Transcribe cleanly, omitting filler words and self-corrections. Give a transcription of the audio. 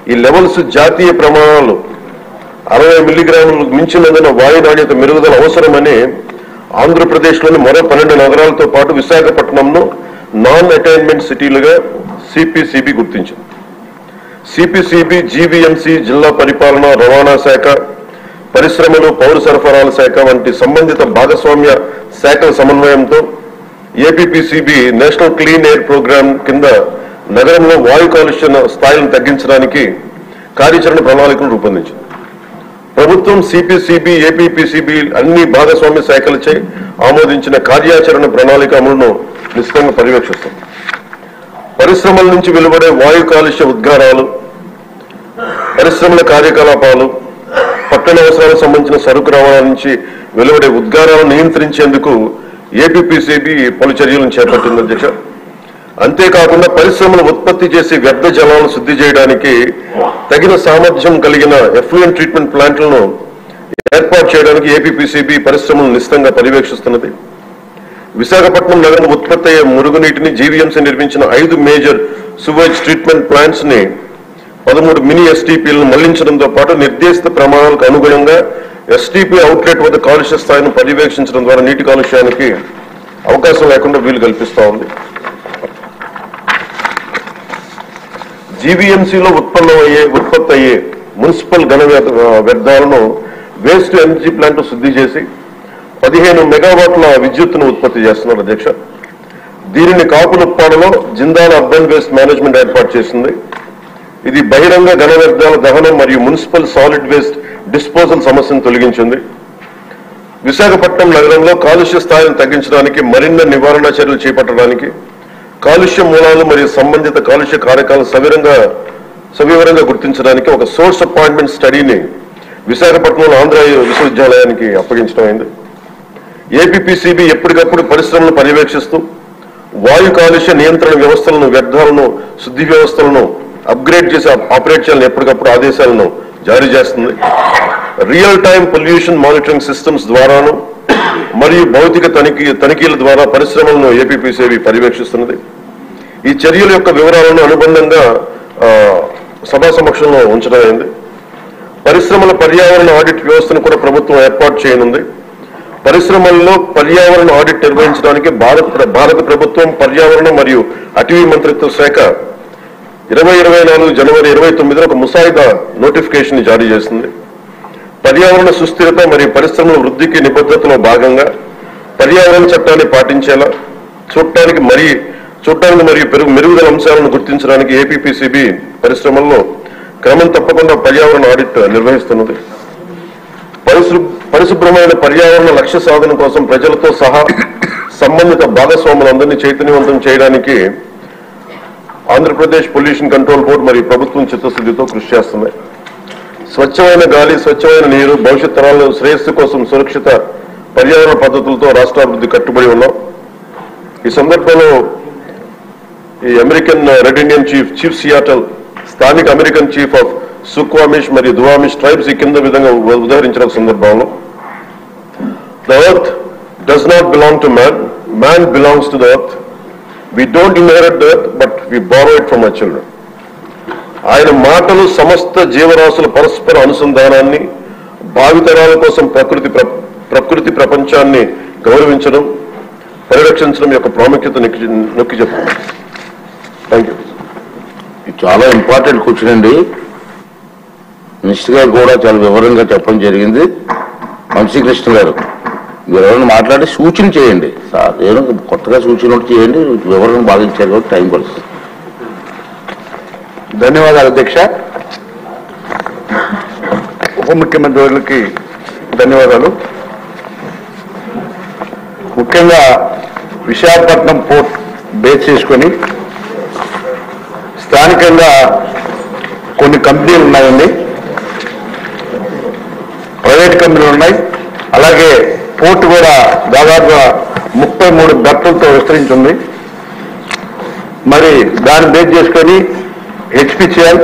ఈ లెవెల్స్ జాతీయ ప్రమాణాలు 60 మిల్లీగ్రాములు మించినందున వాయు నాణ్యత మెరుగుదల అవసరమని ఆంధ్రప్రదేశ్లోని మరో 12 నగరాలతో పాటు విశాఖపట్నంను నాన్ అటైన్మెంట్ సిటీలుగా సిపిసిబి గుర్తించింది. సిపిసిబి జీవీఎంసీ, జిల్లా పరిపాలన, రవాణా శాఖ, పరిశ్రమలు, పౌర సరఫరాల శాఖ వంటి సంబంధిత భాగస్వామ్య శాఖల సమన్వయంతో APPCB national clean air programme కింద నగరంలో వాయు కాలుష్య స్థాయిలను తగ్గించడానికి కార్యాచరణ ప్రణాళికను రూపొందించింది. ప్రభుత్వం సిపిసిబి, ఏపీపీసీబీ అన్ని భాగస్వామ్య శాఖలచే ఆమోదించిన కార్యాచరణ ప్రణాళిక అమలును నిశ్చితంగా పర్యవేక్షిస్తుంది. పరిశ్రమల నుంచి వెలువడే వాయు కాలుష్య ఉద్గారాలు, పరిశ్రమల కార్యకలాపాలు, పట్టణ అవసరాలకు సంబంధించిన సరుకు రవాణా నుంచి వెలువడే ఉద్గారాలను నియంత్రించేందుకు ఏపీపీసీబీ పలు చర్యలను చేపట్టింది అధ్యక్ష. అంతేకాకుండా పరిశ్రమలు ఉత్పత్తి చేసే వ్యర్థ జలాలను శుద్ధి చేయడానికి తగిన సామర్థ్యం కలిగిన ఎఫ్లూయెంట్ ట్రీట్మెంట్ ప్లాంట్లను ఏర్పాటు చేయడానికి ఏపీపీసీబీ పరిశ్రమలను నిశ్చితంగా పర్యవేక్షిస్తున్నది. విశాఖపట్నం నగరం ఉత్పత్తి అయ్యే మురుగునీటిని జీవీఎంసీ నిర్మించిన 5 మేజర్ సువేజ్ ట్రీట్మెంట్ ప్లాంట్స్ ని 13 మినీ ఎస్టీపీలను మళ్లించడంతో పాటు నిర్దేశిత ప్రమాణాలకు అనుగుణంగా ఎస్టీపీ అవుట్లెట్ వద్ద కాలుష్య స్థాయిని పర్యవేక్షించడం ద్వారా నీటి కాలుష్యానికి అవకాశం లేకుండా వీలు కల్పిస్తూ ఉంది. జీవీఎంసీలో ఉత్పత్తి అయ్యే మున్సిపల్ ఘన వ్యర్థాలను వేస్ట్ ఎనర్జీ ప్లాంట్ శుద్ధి చేసి 15 మెగావాట్ల విద్యుత్తును ఉత్పత్తి చేస్తున్నారు అధ్యక్ష. దీనిని కాపులుప్పాడలో జిందాల్ అర్బన్ వేస్ట్ మేనేజ్మెంట్ ఏర్పాటు చేసింది. ఇది బహిరంగ ఘన వ్యర్థాల దహనం మరియు మున్సిపల్ సాలిడ్ వేస్ట్ డిస్పోజల్ సమస్యను తొలగించింది. విశాఖపట్నం నగరంలో కాలుష్య స్థాయిని తగ్గించడానికి మరిన్ని నివారణ చర్యలు చేపట్టడానికి కాలుష్య మూలాలు మరియు సంబంధిత కాలుష్య కారకాలను సవివరంగా గుర్తించడానికి ఒక సోర్స్ అపాయింట్మెంట్ స్టడీని విశాఖపట్నంలో ఆంధ్ర విశ్వవిద్యాలయానికి అప్పగించడం అయింది. ఏపీపీసీబీ ఎప్పటికప్పుడు పరిశ్రమలను పర్యవేక్షిస్తూ వాయు కాలుష్య నియంత్రణ వ్యవస్థలను, వ్యర్థాలను, శుద్ధి వ్యవస్థలను అప్గ్రేడ్ చేసి ఆపరేట్ చేయాలని ఎప్పటికప్పుడు ఆదేశాలను జారీ చేస్తుంది. Real time pollution monitoring systems ద్వారాను మరియు భౌతిక తనిఖీల ద్వారా పరిశ్రమలను ఏపీపీసీబీ పర్యవేక్షిస్తున్నది. ఈ చర్యల యొక్క వివరాలను అనుబంధంగా సభా సమక్షంలో ఉంచడం అయింది. పరిశ్రమల పర్యావరణ ఆడిట్ వ్యవస్థను కూడా ప్రభుత్వం ఏర్పాటు చేయనుంది. పరిశ్రమల్లో పర్యావరణ ఆడిట్ నిర్వహించడానికి భారత ప్రభుత్వం పర్యావరణ మరియు అటవీ మంత్రిత్వ శాఖ 2024 జనవరి 29న ఒక ముసాయిదా నోటిఫికేషన్ జారీ చేసింది. పర్యావరణ సుస్థిరత మరియు పరిశ్రమల వృద్ధికి నిబద్ధతలో భాగంగా పర్యావరణ చట్టాన్ని పాటించేలా చూడటానికి మరియు మెరుగుదల అంశాలను గుర్తించడానికి ఏపీపీసీబీ పరిశ్రమల్లో క్రమం తప్పకుండా పర్యావరణ ఆడిట్ నిర్వహిస్తున్నది. పరిశుభ్రమైన పర్యావరణ లక్ష్య సాధన కోసం ప్రజలతో సహా సంబంధిత భాగస్వాములందరినీ చైతన్యవంతం చేయడానికి ఆంధ్రప్రదేశ్ పొల్యూషన్ కంట్రోల్ బోర్డు మరియు ప్రభుత్వం చిత్తశుద్ధితో కృషి చేస్తున్నాయి. స్వచ్ఛమైన గాలి, స్వచ్ఛమైన నీరు, భవిష్యత్ తరాల శ్రేయస్సు కోసం సురక్షిత పర్యావరణ పద్ధతులతో రాష్ట్రాభివృద్ధి కట్టుబడి ఉన్నాం. ఈ సందర్భంలో ఈ American red Indian chief Seattle, స్థానిక అమెరికన్ చీఫ్ ఆఫ్ సుక్వామిష్ మరియు దువామిష్ ట్రైబ్స్ ఈ కింద విధంగా ఉదహరించిన సందర్భంలో the earth does not belong to man, man belongs to the earth. We don't inherit the earth, but we borrow it from our children. ఆయన మాటలు సమస్త జీవరాశుల పరస్పర అనుసంధానాన్ని, భావితరాల కోసం ప్రకృతి ప్రపంచాన్ని గౌరవించడం, పరిరక్షించడం యొక్క ప్రాముఖ్యత నొక్కి చెప్తున్నాను. Thank you. చాలా ఇంపార్టెంట్ క్వశ్చన్ అండి. మినిస్టర్ గారు కూడా చాలా వివరంగా చెప్పడం జరిగింది. వంశీకృష్ణ గారు, మీరు ఎవరైనా మాట్లాడి సూచన చేయండి సార్, ఏదో కొత్తగా సూచన చేయండి. వివరణ బాగా ఇచ్చారు కాబట్టి టైం పడుతుంది. ధన్యవాదాలు అధ్యక్ష. ఉప ముఖ్యమంత్రులకి ధన్యవాదాలు. ముఖ్యంగా విశాఖపట్నం పోర్ట్ బేస్ చేసుకొని స్థానికంగా కొన్ని కంపెనీలు ఉన్నాయండి, ప్రైవేట్ కంపెనీలు ఉన్నాయి. అలాగే పోర్టు కూడా దాదాపుగా 33 బెర్తులతో విస్తరించి ఉంది. మరి దాన్ని బేస్ చేసుకొని హెచ్పిసిఎల్,